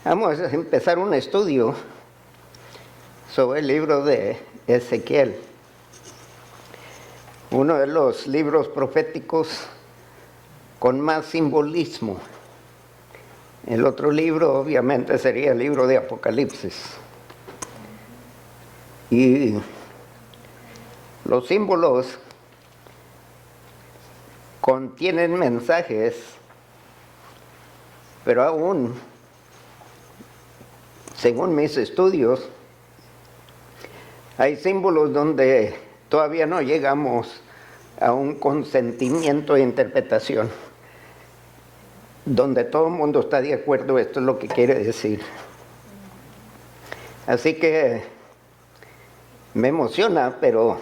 Vamos a empezar un estudio sobre el libro de Ezequiel, uno de los libros proféticos con más simbolismo. El otro libro obviamente sería el libro de Apocalipsis. Y los símbolos contienen mensajes, pero aún, según mis estudios, hay símbolos donde todavía no llegamos a un consentimiento de interpretación, donde todo el mundo está de acuerdo, esto es lo que quiere decir. Así que me emociona, pero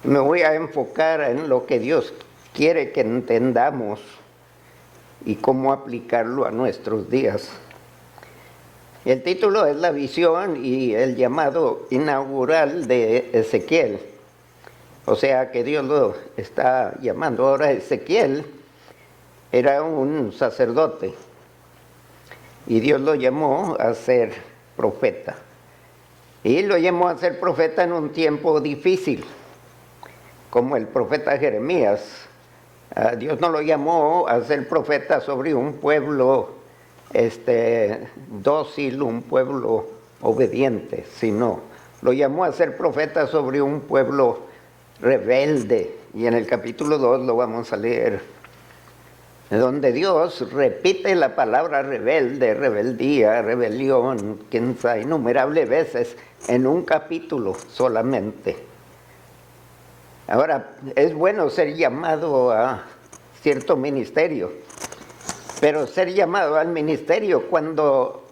me voy a enfocar en lo que Dios quiere que entendamos y cómo aplicarlo a nuestros días. El título es La visión y el llamado inaugural de Ezequiel. O sea que Dios lo está llamando. Ahora Ezequiel era un sacerdote y Dios lo llamó a ser profeta. Y lo llamó a ser profeta en un tiempo difícil, como el profeta Jeremías. Dios no lo llamó a ser profeta sobre un pueblo dócil, un pueblo obediente, sino lo llamó a ser profeta sobre un pueblo rebelde. Y en el capítulo 2 lo vamos a leer, donde Dios repite la palabra rebelde, rebeldía, rebelión, innumerables veces en un capítulo solamente. Ahora, es bueno ser llamado a cierto ministerio, pero ser llamado al ministerio cuando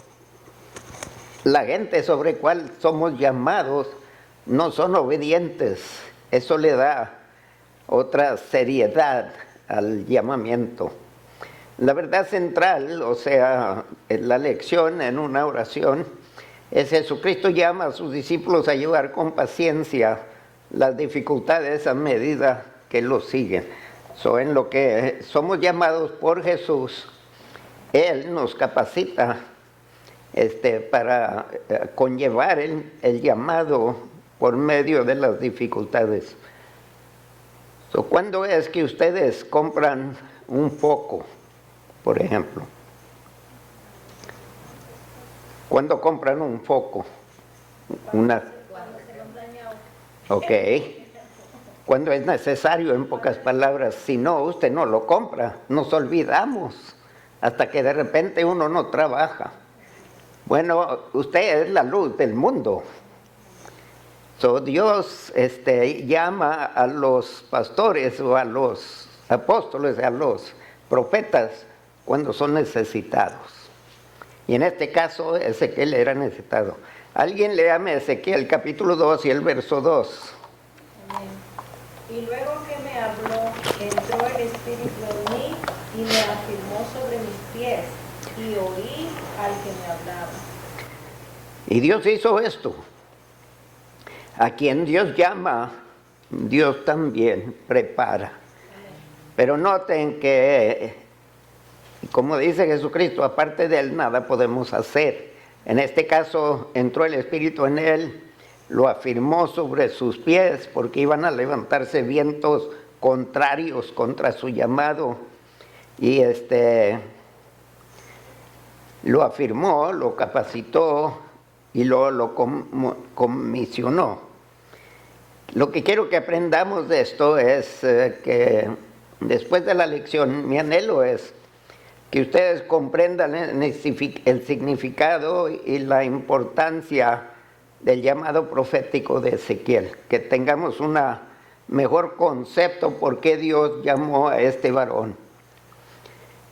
la gente sobre cual somos llamados no son obedientes, eso le da otra seriedad al llamamiento. La verdad central, o sea, la lección en una oración, es Jesucristo llama a sus discípulos a llevar con paciencia las dificultades a medida que los siguen. En lo que somos llamados por Jesús, Él nos capacita para conllevar el llamado por medio de las dificultades. ¿Cuándo es que ustedes compran un foco, por ejemplo? ¿Cuándo compran un foco? Ok. Cuando es necesario, en pocas palabras. Si no, usted no lo compra. Nos olvidamos hasta que de repente uno no trabaja. Bueno, usted es la luz del mundo. Dios llama a los pastores o a los apóstoles, a los profetas, cuando son necesitados. Y en este caso, Ezequiel era necesitado. Alguien léame Ezequiel capítulo 2 y el verso 2. Amén. Y luego que me habló, entró el Espíritu en mí y me afirmó sobre mis pies, y oí al que me hablaba. Y Dios hizo esto. A quien Dios llama, Dios también prepara. Pero noten que, como dice Jesucristo, aparte de Él nada podemos hacer. En este caso entró el Espíritu en él, lo afirmó sobre sus pies, porque iban a levantarse vientos contrarios contra su llamado. Y lo afirmó, lo capacitó y lo comisionó. Lo que quiero que aprendamos de esto es que después de la lección, mi anhelo es que ustedes comprendan el significado y la importancia del llamado profético de Ezequiel, que tengamos un mejor concepto por qué Dios llamó a este varón.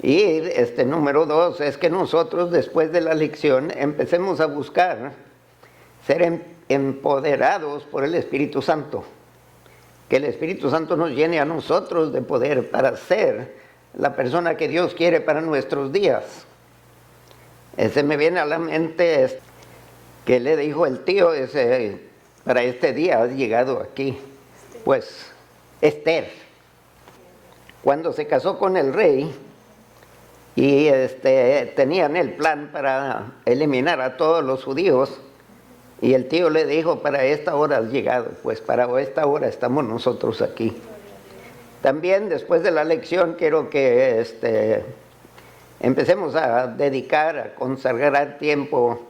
Y número 2 es que nosotros después de la lección empecemos a buscar ser empoderados por el Espíritu Santo, que el Espíritu Santo nos llene a nosotros de poder para ser la persona que Dios quiere para nuestros días. Me viene a la mente que le dijo el tío, para este día has llegado aquí. Pues Esther, cuando se casó con el rey, y tenían el plan para eliminar a todos los judíos. Y el tío le dijo, para esta hora has llegado, pues para esta hora estamos nosotros aquí. También después de la lección quiero que empecemos a dedicar, a consagrar tiempo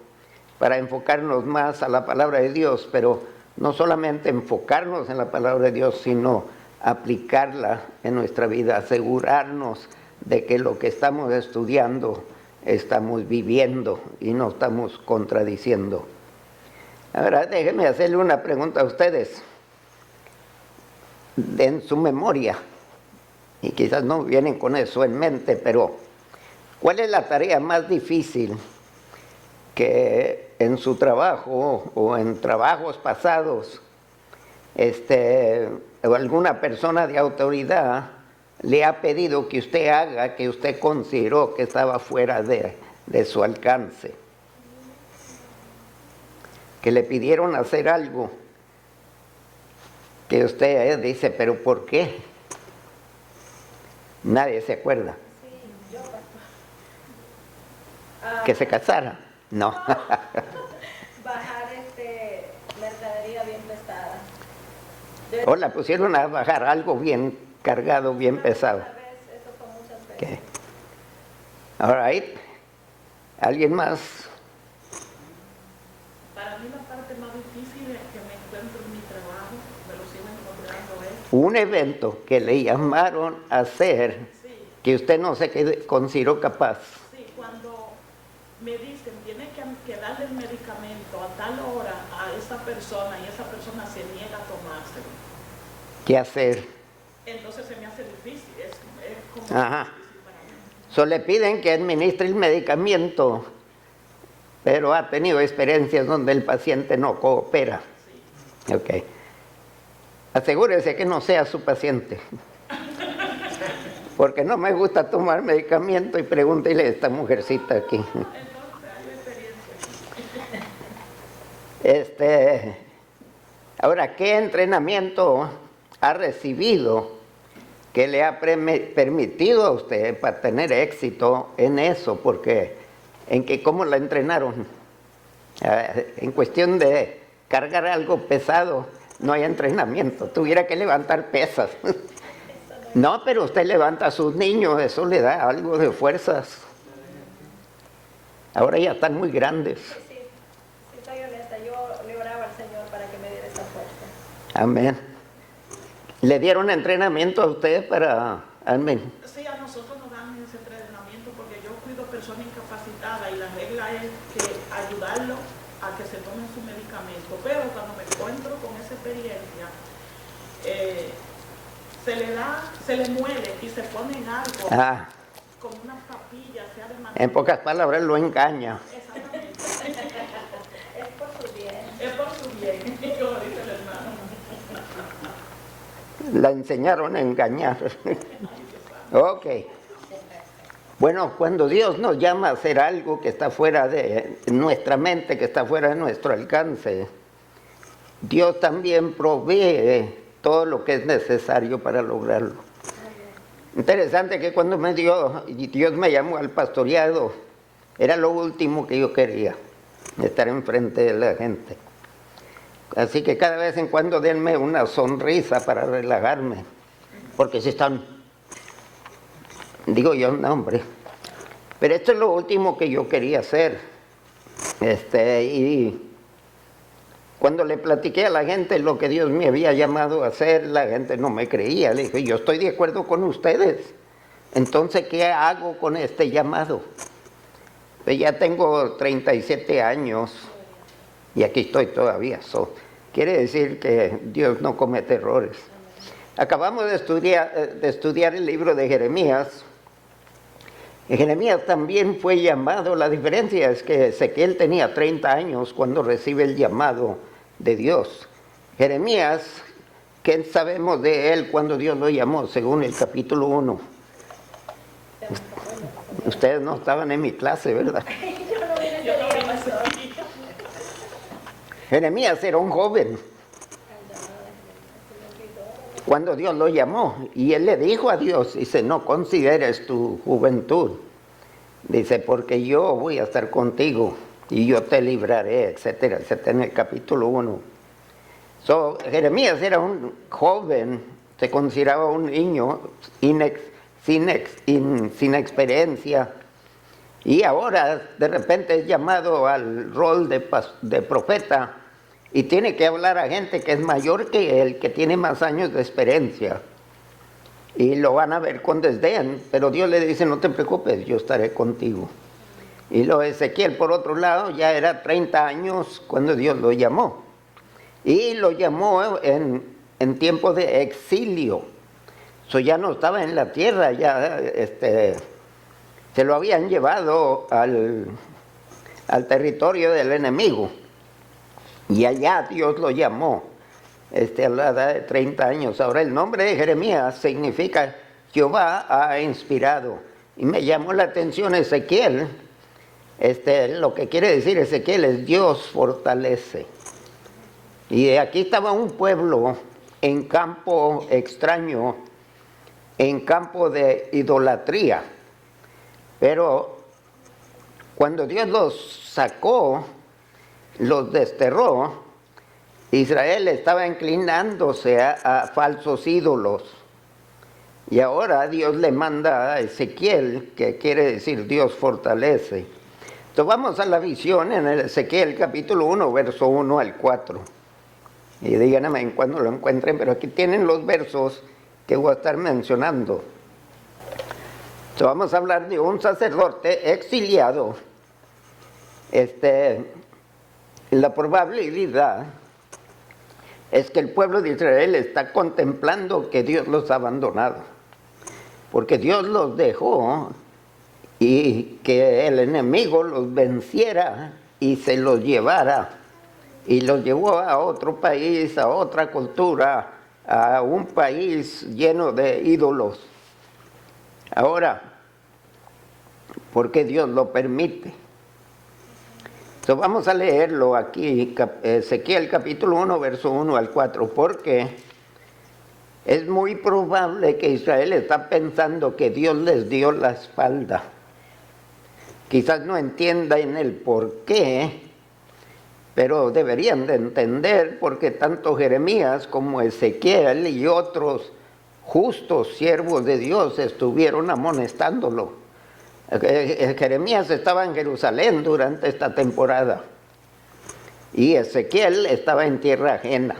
para enfocarnos más a la palabra de Dios, pero no solamente enfocarnos en la palabra de Dios, sino aplicarla en nuestra vida, asegurarnos de que lo que estamos estudiando estamos viviendo y no estamos contradiciendo. Ahora déjenme hacerle una pregunta a ustedes. En su memoria, y quizás no vienen con eso en mente, pero ¿cuál es la tarea más difícil que en su trabajo o en trabajos pasados o alguna persona de autoridad le ha pedido que usted haga, que usted consideró que estaba fuera de su alcance? Que le pidieron hacer algo que usted dice, ¿pero por qué? Nadie se acuerda. Sí, yo, pastor. ¿Que se casara? No. Bajar mercadería bien pesada. O la pusieron a bajar algo bien cargado, bien pesado. Una vez, eso fue muchas veces. ¿Qué? All right. ¿Alguien más? Para mí la parte más difícil es que me encuentro en mi trabajo, me lo sigo encontrando es. Un evento que le llamaron a hacer, Sí, que usted no se consideró capaz. sí, cuando me dicen tiene que darle el medicamento a tal hora a esa persona y esa persona se niega a tomárselo, ¿Qué hacer? entonces se me hace difícil, es como Ajá. difícil para mí. So le piden que administre el medicamento, pero ha tenido experiencias donde el paciente no coopera. Sí. Ok. Asegúrese que no sea su paciente. Porque no me gusta tomar medicamento y pregúntele a esta mujercita aquí. Entonces hay experiencia. Ahora, ¿qué entrenamiento ha recibido que le ha permitido a usted para tener éxito en eso? Porque, ¿cómo la entrenaron? En cuestión de cargar algo pesado, no hay entrenamiento. Tuviera que levantar pesas. No, pero usted levanta a sus niños, eso le da algo de fuerzas. Ahora ya están muy grandes. Sí, soy honesta, yo le oraba al Señor para que me diera esa fuerza. Amén. ¿Le dieron entrenamiento a usted para...? Amén. Sí, a nosotros nos dan ese entrenamiento porque yo cuido personas incapacitadas y la regla es que ayudarlo a que se tomen su medicamento. Pero cuando me encuentro con esa experiencia, se le muele y se pone en algo, como una papilla, sea de manera. En pocas palabras, lo engaña. Exactamente. Es por su bien. Es por su bien, como dice el hermano. La enseñaron a engañar. Ok. Bueno, cuando Dios nos llama a hacer algo que está fuera de nuestra mente, que está fuera de nuestro alcance, Dios también provee todo lo que es necesario para lograrlo. Interesante que cuando Dios me llamó al pastoreado, era lo último que yo quería, estar enfrente de la gente. Así que cada vez en cuando denme una sonrisa para relajarme, porque si están, digo yo, no hombre, pero esto es lo último que yo quería hacer. Y cuando le platiqué a la gente lo que Dios me había llamado a hacer, la gente no me creía. Le dije, yo estoy de acuerdo con ustedes, entonces ¿qué hago con este llamado? Pues ya tengo 37 años y aquí estoy todavía. Quiere decir que Dios no comete errores. Acabamos de estudiar el libro de Jeremías. Jeremías también fue llamado. La diferencia es que Ezequiel tenía 30 años cuando recibe el llamado de Dios. Jeremías, ¿qué sabemos de él cuando Dios lo llamó? Según el capítulo 1. Ustedes no estaban en mi clase, ¿verdad? Yo no vine ese día, pastor. Jeremías era un joven cuando Dios lo llamó, y él le dijo a Dios, dice, no consideres tu juventud, Dice, porque yo voy a estar contigo y yo te libraré, etcétera, etcétera, en el capítulo 1. Jeremías era un joven, se consideraba un niño sin experiencia, y ahora de repente es llamado al rol de profeta y tiene que hablar a gente que es mayor que él, que tiene más años de experiencia. Y lo van a ver con desdén, pero Dios le dice, no te preocupes, yo estaré contigo. Y lo Ezequiel, por otro lado, ya era 30 años cuando Dios lo llamó. Y lo llamó en tiempo de exilio. Ya no estaba en la tierra, ya se lo habían llevado al territorio del enemigo. Y allá Dios lo llamó. A la edad de 30 años. Ahora el nombre de Jeremías significa Jehová ha inspirado. Y me llamó la atención Ezequiel. Lo que quiere decir Ezequiel es Dios fortalece. Y aquí estaba un pueblo en campo extraño, en campo de idolatría. Pero cuando Dios los sacó, los desterró, Israel estaba inclinándose a falsos ídolos. Y ahora Dios le manda a Ezequiel, que quiere decir Dios fortalece. Entonces vamos a la visión en el Ezequiel capítulo 1, verso 1 al 4. Y díganme cuando lo encuentren, pero aquí tienen los versos que voy a estar mencionando. Entonces vamos a hablar de un sacerdote exiliado. La probabilidad es que el pueblo de Israel está contemplando que Dios los ha abandonado, porque Dios los dejó y que el enemigo los venciera y se los llevara, y los llevó a otro país, a otra cultura, a un país lleno de ídolos. Ahora, ¿por qué Dios lo permite? Entonces vamos a leerlo aquí, Ezequiel capítulo 1, verso 1 al 4, porque es muy probable que Israel está pensando que Dios les dio la espalda. Quizás no entiendan el por qué, pero deberían de entender porque tanto Jeremías como Ezequiel y otros justos siervos de Dios estuvieron amonestándolo. Jeremías estaba en Jerusalén durante esta temporada y Ezequiel estaba en tierra ajena.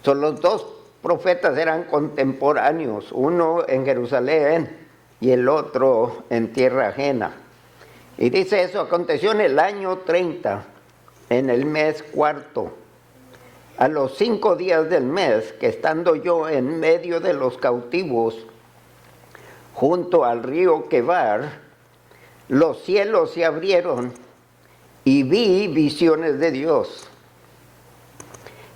Los dos profetas eran contemporáneos, uno en Jerusalén y el otro en tierra ajena. Y dice eso, aconteció en el año 30, en el mes cuarto, a los 5 días del mes, que estando yo en medio de los cautivos, junto al río Quebar, los cielos se abrieron y vi visiones de Dios.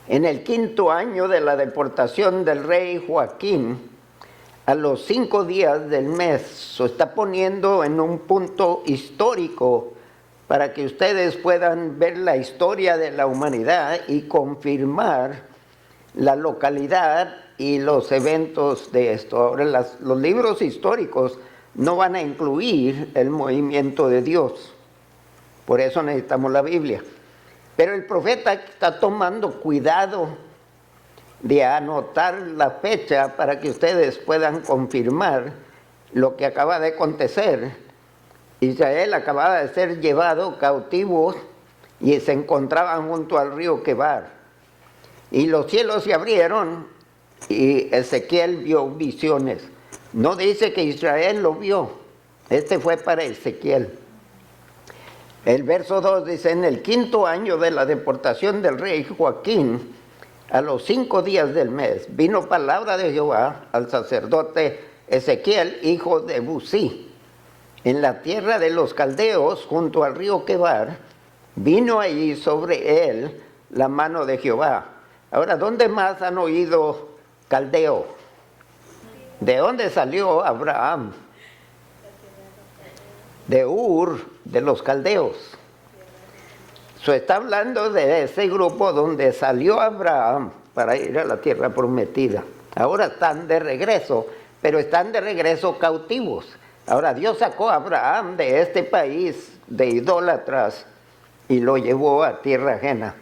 En el 5º año de la deportación del rey Joaquín, a los 5 días del mes, se está poniendo en un punto histórico para que ustedes puedan ver la historia de la humanidad y confirmar la localidad y los eventos de esto. Ahora, los libros históricos no van a incluir el movimiento de Dios, por eso necesitamos la Biblia. Pero el profeta está tomando cuidado de anotar la fecha para que ustedes puedan confirmar lo que acaba de acontecer. Israel acababa de ser llevado cautivo y se encontraban junto al río Quebar. Y los cielos se abrieron y Ezequiel vio visiones. No dice que Israel lo vio, fue para Ezequiel. El verso 2 dice, en el 5º año de la deportación del rey Joaquín, a los 5 días del mes, vino palabra de Jehová al sacerdote Ezequiel, hijo de Busí, en la tierra de los caldeos, junto al río Quebar. Vino allí sobre él la mano de Jehová. Ahora, ¿dónde más han oído caldeo? ¿De dónde salió Abraham? De Ur, de los caldeos. Está hablando de ese grupo donde salió Abraham para ir a la tierra prometida. Ahora están de regreso, pero están de regreso cautivos. Ahora Dios sacó a Abraham de este país de idólatras y lo llevó a tierra ajena.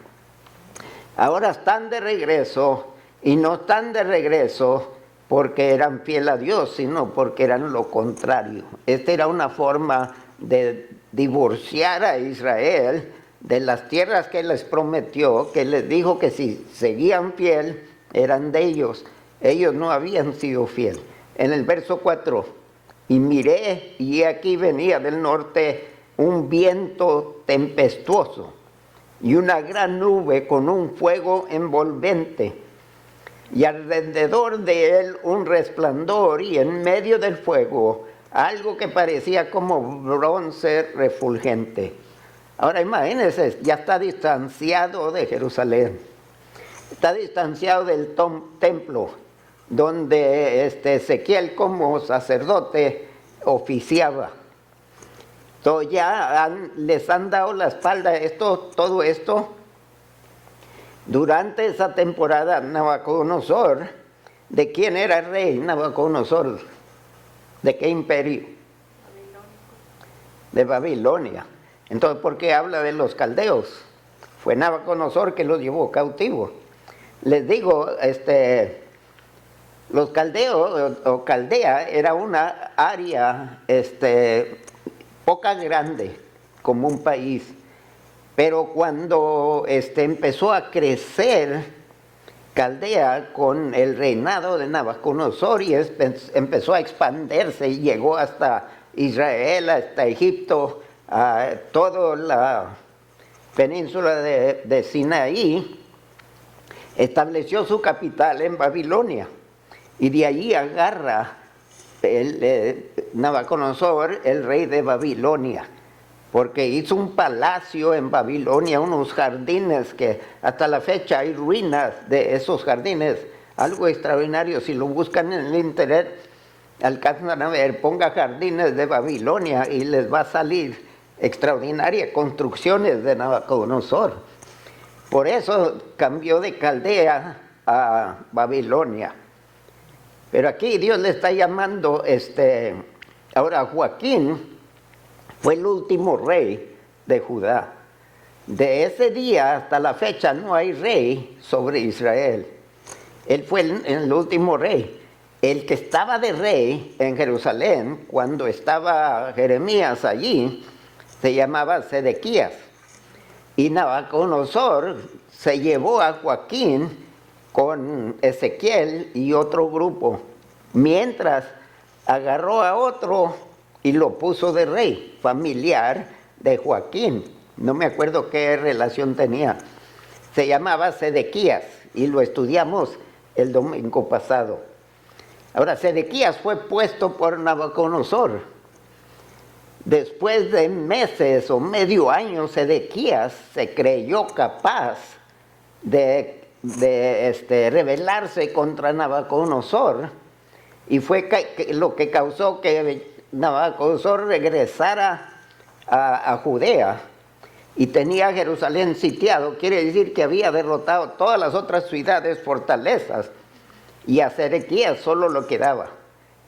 Ahora están de regreso y no están de regreso porque eran fiel a Dios, sino porque eran lo contrario. Esta era una forma de divorciar a Israel de las tierras que les prometió, que les dijo que si seguían fiel eran de ellos. Ellos no habían sido fiel. En el verso 4, y miré y aquí venía del norte un viento tempestuoso y una gran nube con un fuego envolvente, y alrededor de él un resplandor, y en medio del fuego algo que parecía como bronce refulgente. Ahora imagínense, ya está distanciado de Jerusalén, está distanciado del templo, donde Ezequiel como sacerdote oficiaba. Entonces ya les han dado la espalda todo esto. Durante esa temporada, Nabucodonosor, ¿de quién era el rey Nabucodonosor? ¿De qué imperio? De Babilonia. Entonces, ¿por qué habla de los caldeos? Fue Nabucodonosor que los llevó cautivos. Les digo, los caldeos o Caldea era una área poca grande como un país. Pero cuando empezó a crecer Caldea con el reinado de Nabucodonosor y empezó a expandirse y llegó hasta Israel, hasta Egipto, a toda la península de Sinaí, estableció su capital en Babilonia. Y de allí agarra Nabucodonosor, el rey de Babilonia, porque hizo un palacio en Babilonia, unos jardines que hasta la fecha hay ruinas de esos jardines, algo extraordinario. Si lo buscan en el internet, alcanzan a ver, ponga jardines de Babilonia y les va a salir extraordinarias construcciones de Nabucodonosor. Por eso cambió de Caldea a Babilonia. Pero aquí Dios le está llamando, ahora Joaquín fue el último rey de Judá. De ese día hasta la fecha no hay rey sobre Israel. Él fue el último rey. El que estaba de rey en Jerusalén, cuando estaba Jeremías allí, se llamaba Sedequías. Y Nabucodonosor se llevó a Joaquín con Ezequiel y otro grupo, mientras agarró a otro y lo puso de rey, familiar de Joaquín. No me acuerdo qué relación tenía. Se llamaba Sedequías y lo estudiamos el domingo pasado. Ahora, Sedequías fue puesto por Nabucodonosor. Después de meses o medio año, Sedequías se creyó capaz de rebelarse contra Nabucodonosor, y fue lo que causó que Nabucodonosor regresara a Judea, y tenía Jerusalén sitiado. Quiere decir que había derrotado todas las otras ciudades, fortalezas, y a Sedequías solo lo quedaba.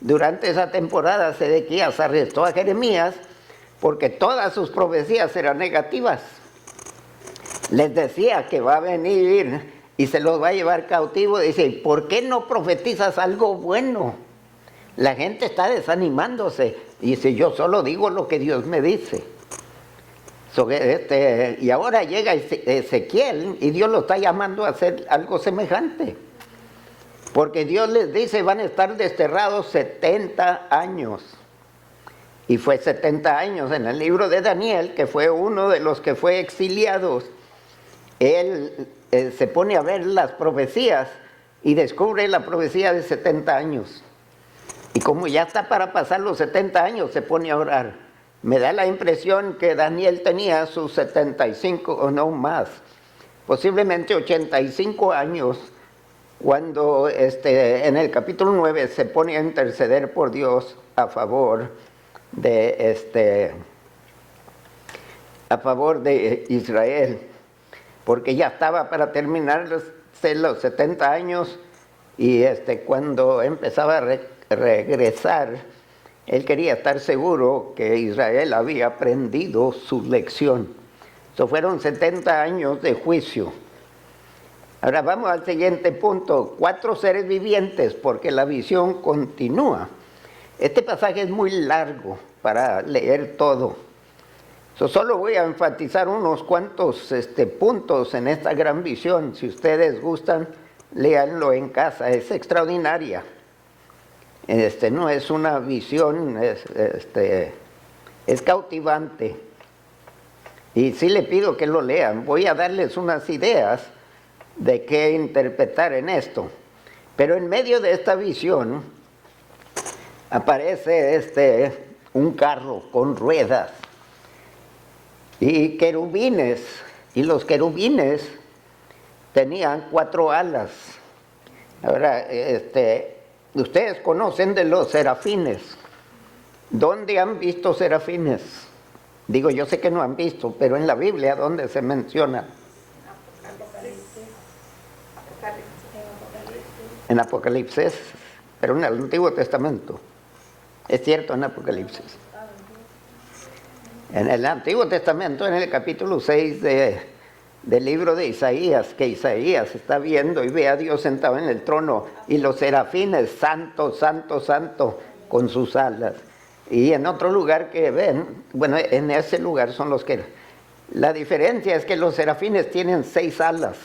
Durante esa temporada Sedequías arrestó a Jeremías porque todas sus profecías eran negativas. Les decía que va a venir y se los va a llevar cautivo. Dice, ¿por qué no profetizas algo bueno? La gente está desanimándose. Y dice, yo solo digo lo que Dios me dice. Y ahora llega Ezequiel y Dios lo está llamando a hacer algo semejante. Porque Dios les dice, van a estar desterrados 70 años. Y fue 70 años en el libro de Daniel, que fue uno de los que fue exiliados. Él se pone a ver las profecías y descubre la profecía de 70 años. Y como ya está para pasar los 70 años, se pone a orar. Me da la impresión que Daniel tenía sus 75 o no más, posiblemente 85 años, cuando en el capítulo 9 se pone a interceder por Dios a favor de Israel, porque ya estaba para terminarse los 70 años, y cuando empezaba a regresar Él quería estar seguro que Israel había aprendido su lección. Eso fueron 70 años de juicio. Ahora vamos al siguiente punto. 4 seres vivientes, porque la visión continúa. Este pasaje es muy largo para leer todo. Solo voy a enfatizar unos cuantos puntos en esta gran visión. Si ustedes gustan, léanlo en casa. Es extraordinaria. No es una visión, es cautivante. Y sí le pido que lo lean. Voy a darles unas ideas de qué interpretar en esto. Pero en medio de esta visión aparece un carro con ruedas y querubines, y los querubines tenían 4 alas. Ahora, ustedes conocen de los serafines. ¿Dónde han visto serafines? Digo, yo sé que no han visto, pero en la Biblia, ¿dónde se menciona? En Apocalipsis, pero en el Antiguo Testamento. Es cierto, en Apocalipsis. En el Antiguo Testamento, en el capítulo 6 del libro de Isaías, que Isaías está viendo y ve a Dios sentado en el trono y los serafines, santo, santo, santo, con sus alas. Y en otro lugar que ven, bueno, en ese lugar son los que... La diferencia es que los serafines tienen 6 alas.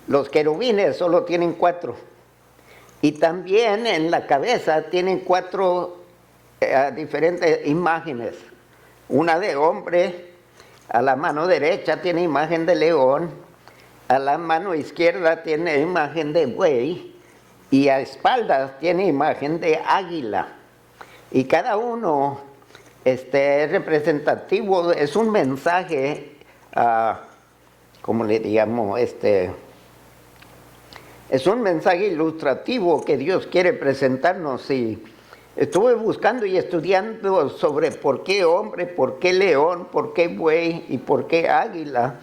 Los querubines solo tienen 4. Y también en la cabeza tienen 4 diferentes imágenes. Una de hombre, a la mano derecha tiene imagen de león, a la mano izquierda tiene imagen de buey y a espaldas tiene imagen de águila. Y cada uno es representativo, es un mensaje, ¿cómo le digamos? Es un mensaje ilustrativo que Dios quiere presentarnos. Y estuve buscando y estudiando sobre por qué hombre, por qué león, por qué buey y por qué águila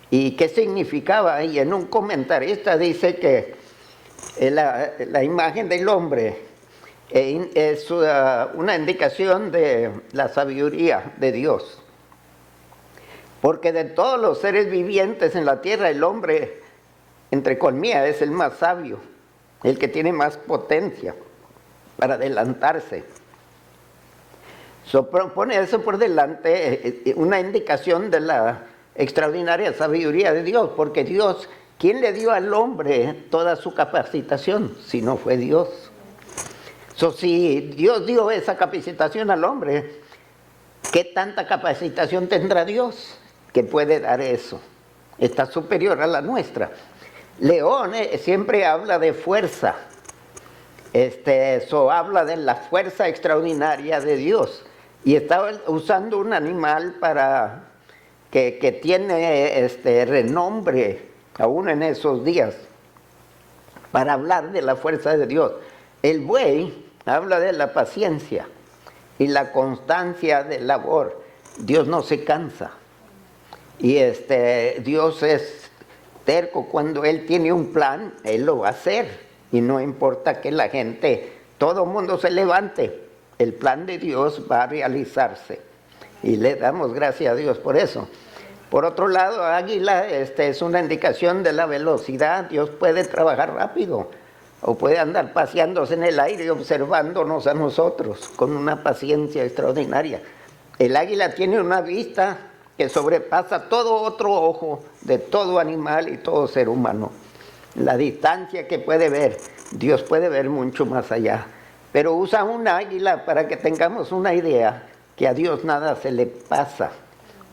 y qué significaba. Y en un comentarista dice que la imagen del hombre es una indicación de la sabiduría de Dios. Porque de todos los seres vivientes en la tierra, el hombre, entre comillas, es el más sabio, el que tiene más potencia para adelantarse. Pone eso por delante, una indicación de la extraordinaria sabiduría de Dios, porque Dios, ¿quién le dio al hombre toda su capacitación? Si no fue Dios. Si Dios dio esa capacitación al hombre, ¿qué tanta capacitación tendrá Dios que puede dar eso? Está superior a la nuestra. León siempre habla de fuerza. Habla de la fuerza extraordinaria de Dios. Y estaba usando un animal que tiene renombre aún en esos días, para hablar de la fuerza de Dios. El buey habla de la paciencia y la constancia de labor. Dios no se cansa. Y Dios es terco. Cuando Él tiene un plan, Él lo va a hacer. Y no importa que la gente, todo el mundo se levante, el plan de Dios va a realizarse. Y le damos gracias a Dios por eso. Por otro lado, águila es una indicación de la velocidad. Dios puede trabajar rápido o puede andar paseándose en el aire y observándonos a nosotros con una paciencia extraordinaria. El águila tiene una vista que sobrepasa todo otro ojo de todo animal y todo ser humano. La distancia que puede ver, Dios puede ver mucho más allá. Pero usa un águila para que tengamos una idea que a Dios nada se le pasa.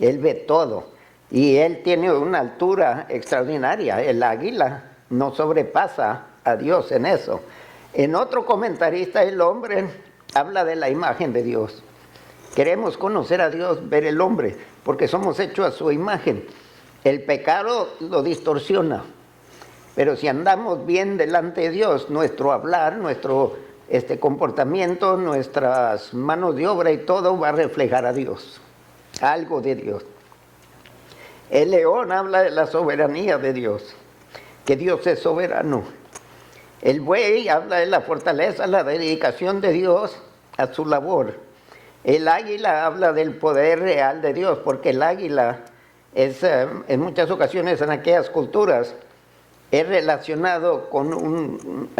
Él ve todo y Él tiene una altura extraordinaria. El águila no sobrepasa a Dios en eso. En otro comentarista, el hombre habla de la imagen de Dios. Queremos conocer a Dios, ver el hombre, porque somos hechos a su imagen. El pecado lo distorsiona. Pero si andamos bien delante de Dios, nuestro hablar, nuestro comportamiento, nuestras manos de obra y todo va a reflejar a Dios, algo de Dios. El león habla de la soberanía de Dios, que Dios es soberano. El buey habla de la fortaleza, la dedicación de Dios a su labor. El águila habla del poder real de Dios, porque el águila es, en muchas ocasiones en aquellas culturas, es relacionado con un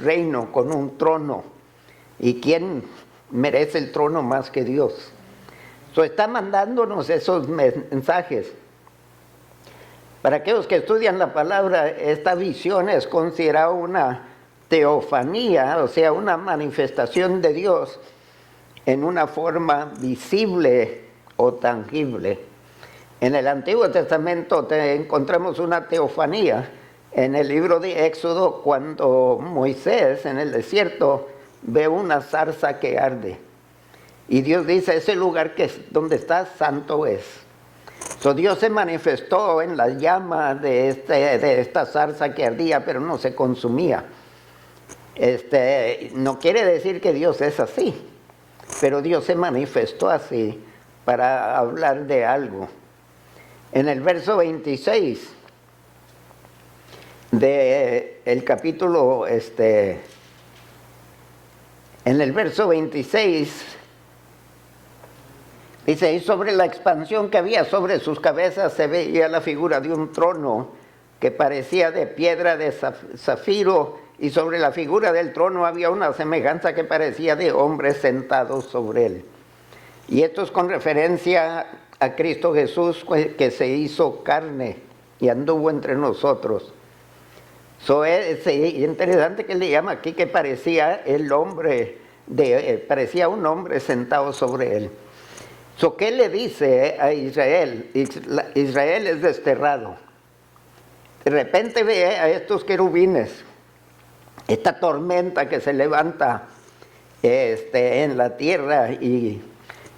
reino, con un trono. ¿Y quién merece el trono más que Dios? Está mandándonos esos mensajes. Para aquellos que estudian la palabra, esta visión es considerada una teofanía, o sea, una manifestación de Dios en una forma visible o tangible. En el Antiguo Testamento encontramos una teofanía en el libro de Éxodo, cuando Moisés en el desierto ve una zarza que arde. Y Dios dice, ese lugar donde estás, santo es. Dios se manifestó en la llama de esta zarza que ardía, pero no se consumía. No quiere decir que Dios es así, pero Dios se manifestó así para hablar de algo. En el verso 26 del capítulo, en el verso 26, dice, y sobre la expansión que había sobre sus cabezas se veía la figura de un trono que parecía de piedra de zafiro, y sobre la figura del trono había una semejanza que parecía de hombres sentados sobre él. Y esto es con referencia a Cristo Jesús, que se hizo carne y anduvo entre nosotros. Es interesante que le llama aquí que parecía parecía un hombre sentado sobre él. ¿Qué le dice a Israel? Israel es desterrado. De repente ve a estos querubines, esta tormenta que se levanta en la tierra y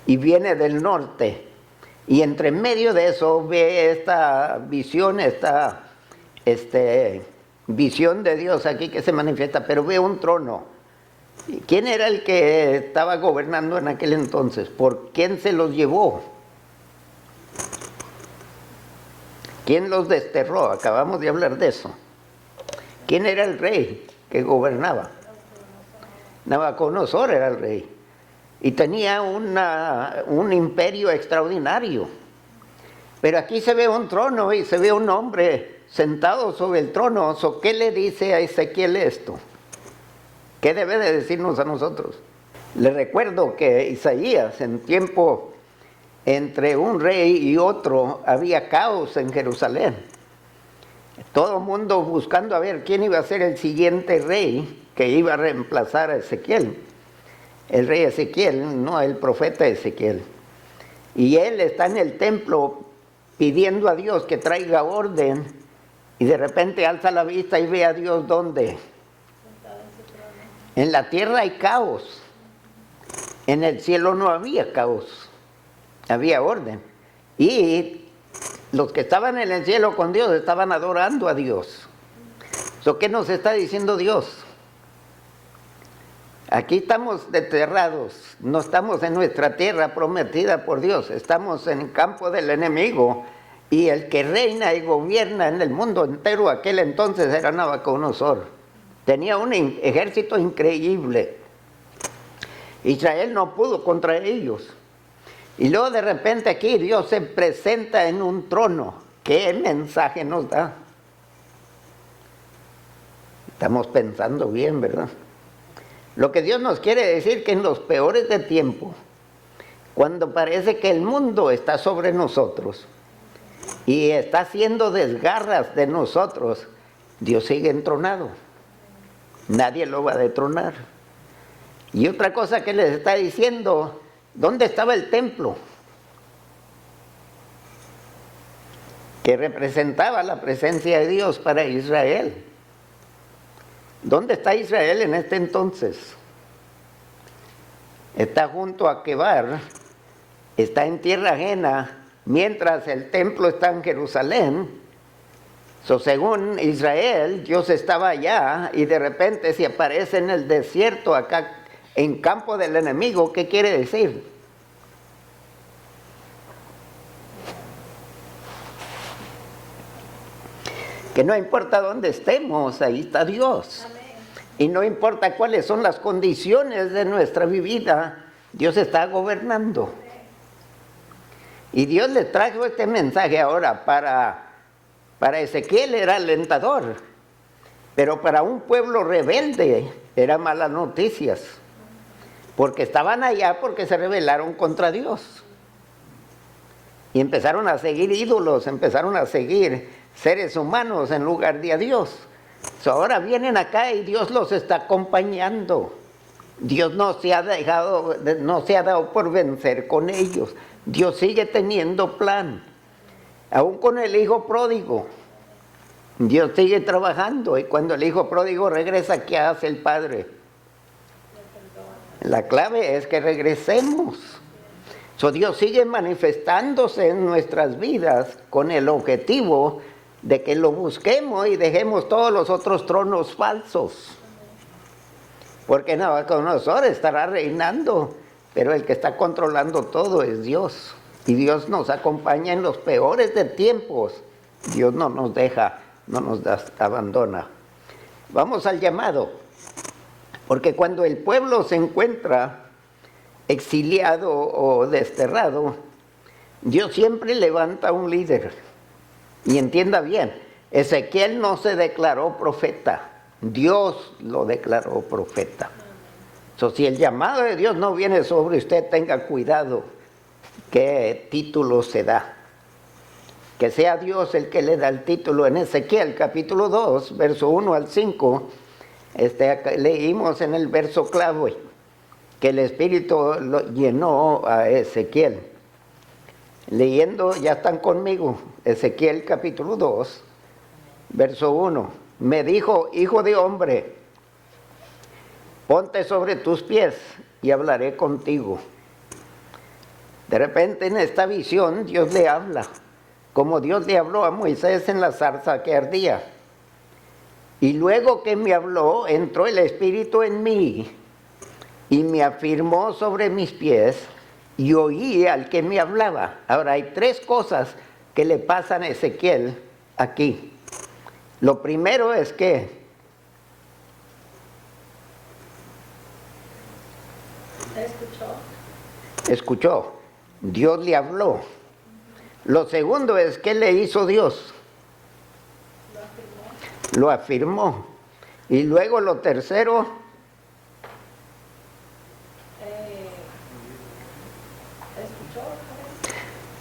viene del norte. Y entre medio de eso ve esta visión, visión de Dios aquí que se manifiesta, pero ve un trono. ¿Quién era el que estaba gobernando en aquel entonces? ¿Por quién se los llevó? ¿Quién los desterró? Acabamos de hablar de eso. ¿Quién era el rey que gobernaba? Nabucodonosor era el rey. Y tenía un imperio extraordinario. Pero aquí se ve un trono y se ve un hombre sentado sobre el trono. ¿Qué le dice a Ezequiel esto? ¿Qué debe de decirnos a nosotros? Le recuerdo que Isaías, en tiempo entre un rey y otro, había caos en Jerusalén. Todo el mundo buscando a ver quién iba a ser el siguiente rey que iba a reemplazar a Ezequiel. El rey Ezequiel, no el profeta Ezequiel. Y él está en el templo pidiendo a Dios que traiga orden, y de repente alza la vista y ve a Dios ¿dónde? En la tierra hay caos. En el cielo no había caos, había orden. Y los que estaban en el cielo con Dios estaban adorando a Dios. ¿Qué nos está diciendo Dios? Aquí estamos desterrados, no estamos en nuestra tierra prometida por Dios, estamos en el campo del enemigo, y el que reina y gobierna en el mundo entero aquel entonces era Nabucodonosor. Tenía un ejército increíble. Israel no pudo contra ellos. Y luego de repente aquí Dios se presenta en un trono. ¿Qué mensaje nos da? Estamos pensando bien, ¿verdad? Lo que Dios nos quiere decir que en los peores de tiempo, cuando parece que el mundo está sobre nosotros y está haciendo desgarras de nosotros, Dios sigue entronado. Nadie lo va a detronar. Y otra cosa que les está diciendo, ¿dónde estaba el templo? Que representaba la presencia de Dios para Israel. ¿Dónde está Israel en este entonces? Está junto a Quebar, está en tierra ajena, mientras el templo está en Jerusalén. Según Israel, Dios estaba allá y de repente se aparece en el desierto acá, en campo del enemigo. ¿Qué quiere decir? Que no importa dónde estemos, ahí está Dios. Y no importa cuáles son las condiciones de nuestra vida, Dios está gobernando. Y Dios le trajo este mensaje ahora para Ezequiel era alentador, pero para un pueblo rebelde era malas noticias, porque estaban allá porque se rebelaron contra Dios. Y empezaron a seguir ídolos, empezaron a seguir seres humanos en lugar de a Dios. Ahora vienen acá y Dios los está acompañando. Dios no se ha dado por vencer con ellos. Dios sigue teniendo plan. Aún con el hijo pródigo, Dios sigue trabajando. Y cuando el hijo pródigo regresa, ¿qué hace el padre? La clave es que regresemos. Dios sigue manifestándose en nuestras vidas con el objetivo de que lo busquemos y dejemos todos los otros tronos falsos. Porque Nabucodonosor estará reinando, pero el que está controlando todo es Dios. Y Dios nos acompaña en los peores de tiempos. Dios no nos deja, no nos abandona. Vamos al llamado. Porque cuando el pueblo se encuentra exiliado o desterrado, Dios siempre levanta un líder. Y entienda bien, Ezequiel no se declaró profeta, Dios lo declaró profeta. Si el llamado de Dios no viene sobre usted, tenga cuidado qué título se da. Que sea Dios el que le da el título. En Ezequiel capítulo 2, verso 1 al 5, leímos en el verso clave que el Espíritu lo llenó a Ezequiel. Leyendo, ya están conmigo, Ezequiel capítulo 2, verso 1. Me dijo, hijo de hombre, ponte sobre tus pies y hablaré contigo. De repente en esta visión Dios le habla, como Dios le habló a Moisés en la zarza que ardía. Y luego que me habló, entró el Espíritu en mí y me afirmó sobre mis pies y oí al que me hablaba. Ahora hay tres cosas que le pasan a Ezequiel aquí. Lo primero es que escuchó, Dios le habló. Lo segundo es que le hizo Dios. Lo afirmó. Y luego lo tercero,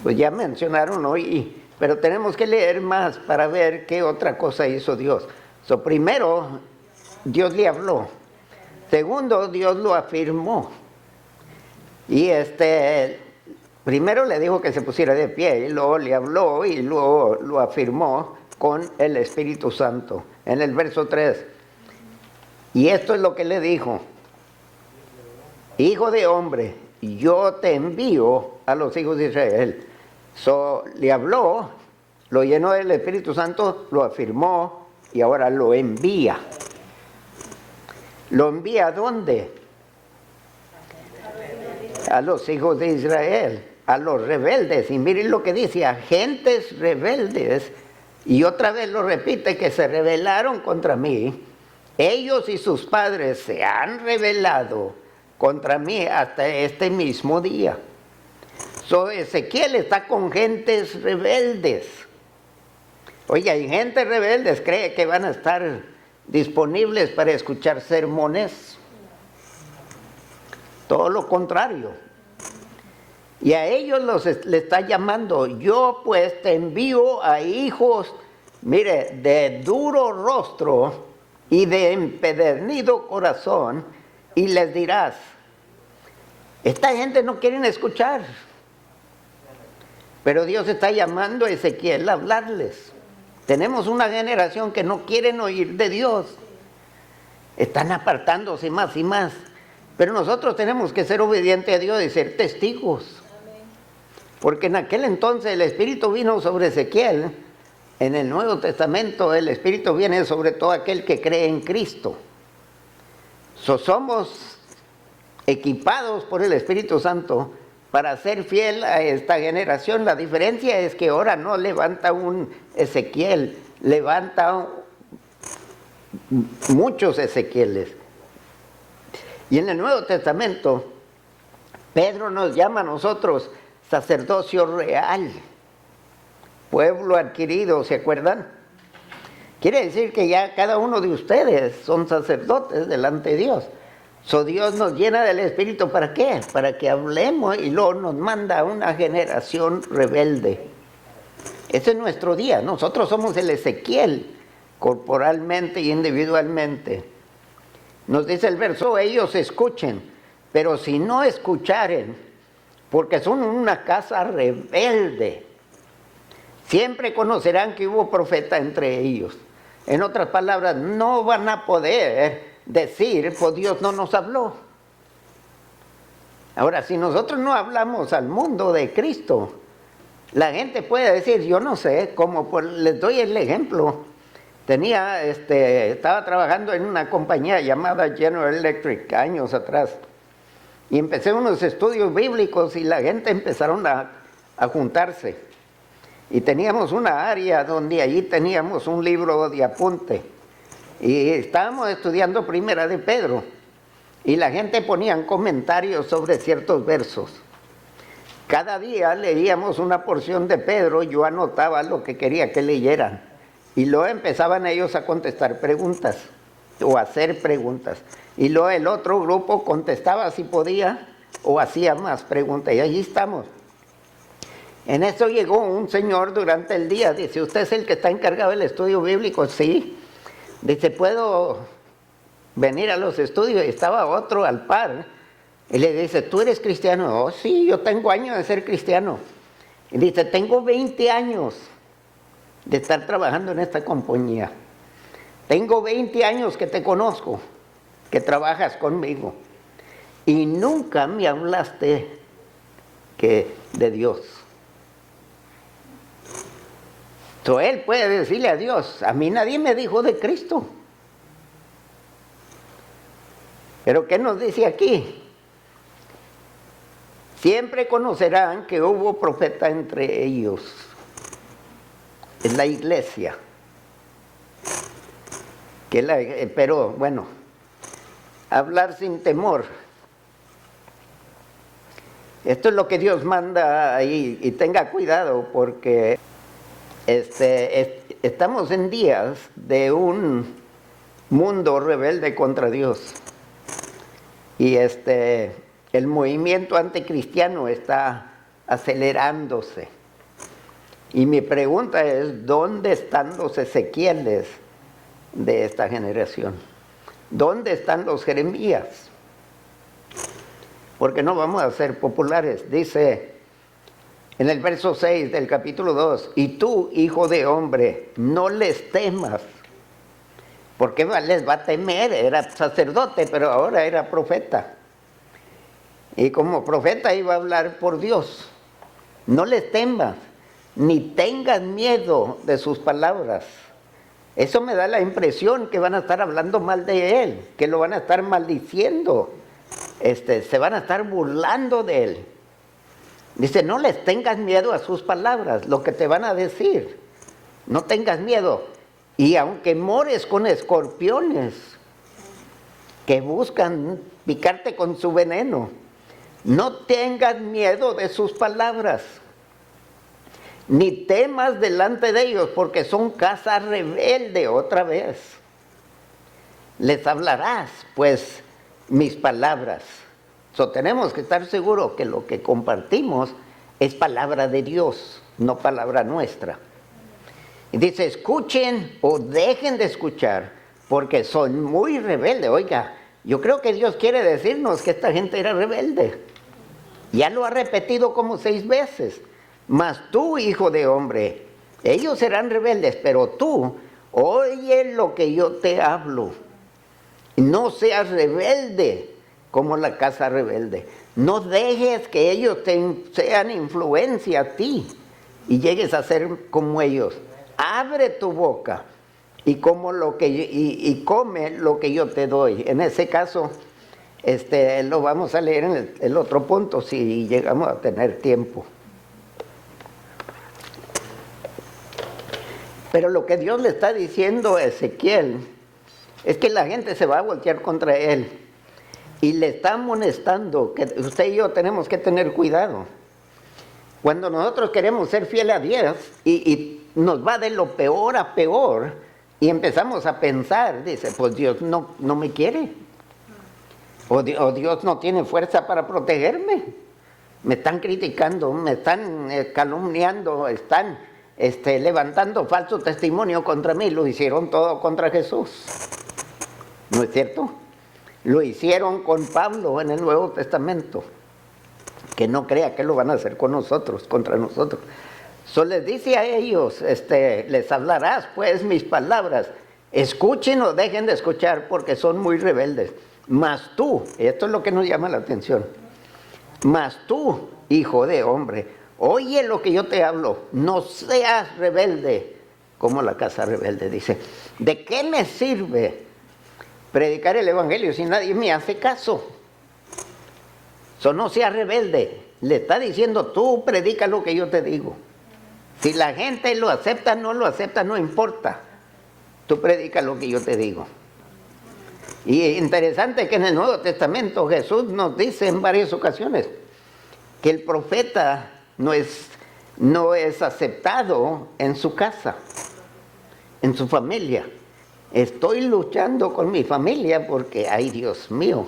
pues ya mencionaron hoy, pero tenemos que leer más para ver qué otra cosa hizo Dios. Primero, Dios le habló. Segundo, Dios lo afirmó. Y primero le dijo que se pusiera de pie, y luego le habló y luego lo afirmó con el Espíritu Santo. En el verso 3. Y esto es lo que le dijo. Hijo de hombre, yo te envío a los hijos de Israel. Le habló, lo llenó del Espíritu Santo, lo afirmó y ahora lo envía. ¿Lo envía a dónde? A los hijos de Israel, a los rebeldes. Y miren lo que dice, a gentes rebeldes. Y otra vez lo repite, que se rebelaron contra mí. Ellos y sus padres se han rebelado contra mí hasta este mismo día. Ezequiel está con gentes rebeldes. Oye, hay gentes rebeldes, ¿cree que van a estar disponibles para escuchar sermones? Todo lo contrario. Y a ellos le está llamando, yo pues te envío a hijos, mire, de duro rostro y de empedernido corazón, y les dirás, esta gente no quiere escuchar. Pero Dios está llamando a Ezequiel a hablarles. Tenemos una generación que no quieren oír de Dios. Están apartándose más y más. Pero nosotros tenemos que ser obedientes a Dios y ser testigos. Porque en aquel entonces el Espíritu vino sobre Ezequiel. En el Nuevo Testamento el Espíritu viene sobre todo aquel que cree en Cristo. Somos equipados por el Espíritu Santo para ser fiel a esta generación. La diferencia es que ahora no levanta un Ezequiel, levanta muchos Ezequieles. Y en el Nuevo Testamento, Pedro nos llama a nosotros sacerdocio real, pueblo adquirido, ¿se acuerdan? Quiere decir que ya cada uno de ustedes son sacerdotes delante de Dios. Dios nos llena del Espíritu, ¿para qué? Para que hablemos, y luego nos manda a una generación rebelde. Ese es nuestro día. Nosotros somos el Ezequiel, corporalmente y individualmente. Nos dice el verso, ellos escuchen, pero si no escucharen, porque son una casa rebelde, siempre conocerán que hubo profeta entre ellos. En otras palabras, no van a poder decir, pues Dios no nos habló. Ahora, si nosotros no hablamos al mundo de Cristo, la gente puede decir, yo no sé, como les doy el ejemplo. Estaba trabajando en una compañía llamada General Electric años atrás, y empecé unos estudios bíblicos y la gente empezaron a juntarse. Y teníamos una área donde allí teníamos un libro de apunte. Y estábamos estudiando Primera de Pedro. Y la gente ponía comentarios sobre ciertos versos. Cada día leíamos una porción de Pedro, yo anotaba lo que quería que leyeran. Y luego empezaban ellos a contestar preguntas, o hacer preguntas. Y luego el otro grupo contestaba si podía, o hacía más preguntas. Y allí estamos. En eso llegó un señor durante el día, dice, ¿usted es el que está encargado del estudio bíblico? Sí. Dice, ¿puedo venir a los estudios? Y estaba otro al par, y le dice, ¿tú eres cristiano? Oh, sí, yo tengo años de ser cristiano. Y dice, tengo 20 años de estar trabajando en esta compañía. Tengo 20 años que te conozco, que trabajas conmigo, y nunca me hablaste de Dios. Él puede decirle a Dios, a mí nadie me dijo de Cristo. Pero ¿qué nos dice aquí? Siempre conocerán que hubo profeta entre ellos. Es la iglesia. Pero bueno, hablar sin temor. Esto es lo que Dios manda ahí, y tenga cuidado porque estamos en días de un mundo rebelde contra Dios. Y el movimiento anticristiano está acelerándose. Y mi pregunta es, ¿dónde están los Ezequieles de esta generación? ¿Dónde están los Jeremías? Porque no vamos a ser populares. Dice en el verso 6 del capítulo 2, y tú, hijo de hombre, no les temas. ¿Por qué les va a temer? Era sacerdote, pero ahora era profeta. Y como profeta iba a hablar por Dios. No les temas, ni tengas miedo de sus palabras. Eso me da la impresión que van a estar hablando mal de él, que lo van a estar maldiciendo, se van a estar burlando de él. Dice, no les tengas miedo a sus palabras, lo que te van a decir. No tengas miedo. Y aunque mores con escorpiones que buscan picarte con su veneno, no tengas miedo de sus palabras, ni temas delante de ellos, porque son casa rebelde otra vez. Les hablarás, pues, mis palabras. Tenemos que estar seguros que lo que compartimos es palabra de Dios, no palabra nuestra. Y dice, escuchen o dejen de escuchar, porque son muy rebeldes. Oiga, yo creo que Dios quiere decirnos que esta gente era rebelde. Ya lo ha repetido como 6 veces. Mas tú, hijo de hombre, ellos serán rebeldes, pero tú, oye lo que yo te hablo. No seas rebelde como la casa rebelde. No dejes que ellos sean influencia a ti y llegues a ser como ellos. Abre tu boca y come lo que yo te doy. En ese caso, lo vamos a leer en el otro punto si llegamos a tener tiempo. Pero lo que Dios le está diciendo a Ezequiel es que la gente se va a voltear contra él y le está amonestando que usted y yo tenemos que tener cuidado. Cuando nosotros queremos ser fieles a Dios y nos va de lo peor a peor y empezamos a pensar, dice, pues Dios no me quiere, o Dios no tiene fuerza para protegerme, me están criticando, me están calumniando, están levantando falso testimonio contra mí, lo hicieron todo contra Jesús, ¿no es cierto? Lo hicieron con Pablo en el Nuevo Testamento. Que no crea que lo van a hacer con nosotros, contra nosotros. Les dice a ellos, les hablarás pues mis palabras, escuchen o dejen de escuchar porque son muy rebeldes. Mas tú, esto es lo que nos llama la atención, mas tú, hijo de hombre, oye lo que yo te hablo, no seas rebelde como la casa rebelde. Dice, ¿de qué me sirve predicar el evangelio si nadie me hace caso? No seas rebelde, le está diciendo, tú predica lo que yo te digo. Si la gente lo acepta, no lo acepta, no importa. Tú predica lo que yo te digo. Y interesante que en el Nuevo Testamento Jesús nos dice en varias ocasiones que el profeta no es aceptado en su casa, en su familia. Estoy luchando con mi familia porque, ay Dios mío,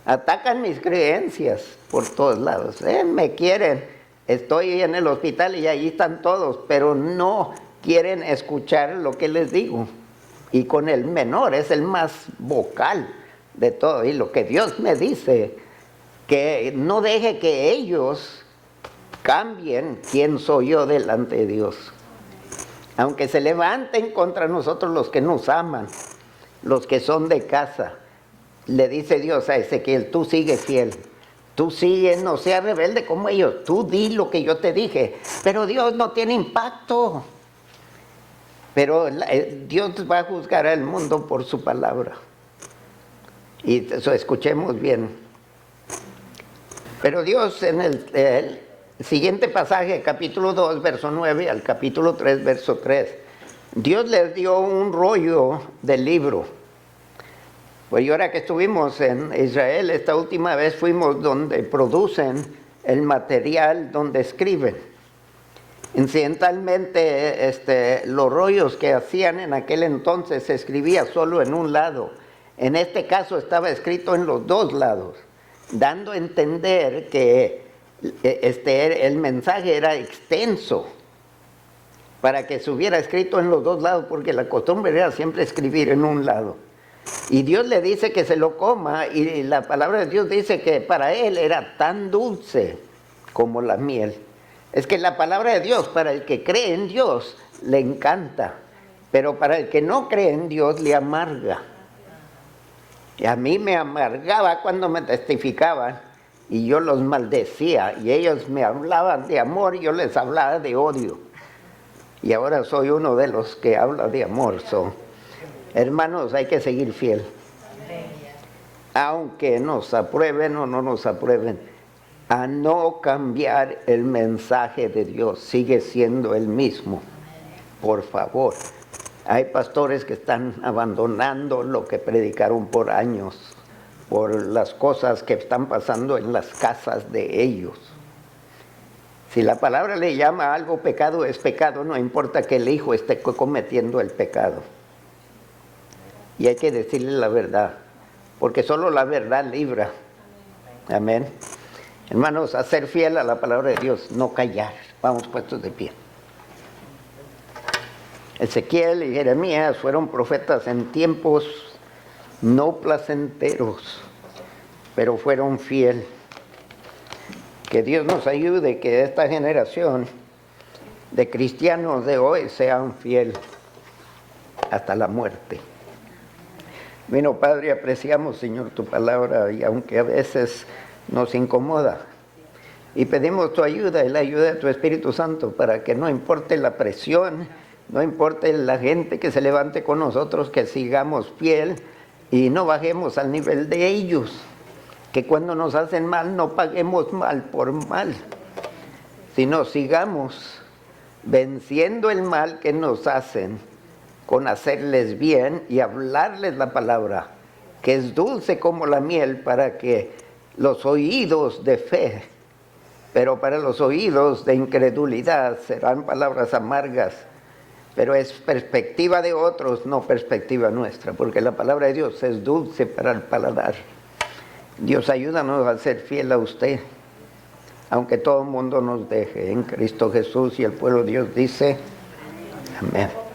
atacan mis creencias por todos lados. Me quieren, estoy en el hospital y allí están todos, pero no quieren escuchar lo que les digo. Y con el menor es el más vocal de todo. Y lo que Dios me dice, que no deje que ellos cambien quién soy yo delante de Dios. Aunque se levanten contra nosotros los que nos aman, los que son de casa, le dice Dios a Ezequiel, tú sigue fiel, tú sigue, no seas rebelde como ellos, tú di lo que yo te dije, pero Dios no tiene impacto. Pero Dios va a juzgar al mundo por su palabra. Y eso escuchemos bien. Pero Dios en el siguiente pasaje, capítulo 2, verso 9, al capítulo 3, verso 3, Dios les dio un rollo del libro. Pues y ahora que estuvimos en Israel, esta última vez fuimos donde producen el material, donde escriben. Incidentalmente, los rollos que hacían en aquel entonces se escribía solo en un lado. En este caso estaba escrito en los dos lados, dando a entender que el mensaje era extenso para que se hubiera escrito en los dos lados, porque la costumbre era siempre escribir en un lado. Y Dios le dice que se lo coma, y la palabra de Dios dice que para él era tan dulce como la miel. Es que la palabra de Dios, para el que cree en Dios, le encanta, pero para el que no cree en Dios, le amarga. Y a mí me amargaba cuando me testificaban, y yo los maldecía, y ellos me hablaban de amor, y yo les hablaba de odio. Y ahora soy uno de los que habla de amor. Hermanos, hay que seguir fiel. Aunque nos aprueben o no nos aprueben, a no cambiar el mensaje de Dios, sigue siendo el mismo. Por favor. Hay pastores que están abandonando lo que predicaron por años, por las cosas que están pasando en las casas de ellos. Si la palabra le llama a algo pecado, es pecado, no importa que el hijo esté cometiendo el pecado. Y hay que decirle la verdad, porque solo la verdad libra. Amén. Hermanos, a ser fiel a la palabra de Dios, no callar. Vamos puestos de pie. Ezequiel y Jeremías fueron profetas en tiempos no placenteros, pero fueron fieles. Que Dios nos ayude, que esta generación de cristianos de hoy sean fieles hasta la muerte. Bueno, Padre, apreciamos, Señor, tu palabra, y aunque a veces nos incomoda, y pedimos tu ayuda y la ayuda de tu Espíritu Santo para que no importe la presión, no importe la gente que se levante con nosotros, que sigamos fiel y no bajemos al nivel de ellos, que cuando nos hacen mal no paguemos mal por mal, sino sigamos venciendo el mal que nos hacen con hacerles bien y hablarles la palabra, que es dulce como la miel para que los oídos de fe, pero para los oídos de incredulidad serán palabras amargas, pero es perspectiva de otros, no perspectiva nuestra, porque la palabra de Dios es dulce para el paladar. Dios, ayúdanos a ser fiel a usted, aunque todo el mundo nos deje, en Cristo Jesús, y el pueblo de Dios dice, amén.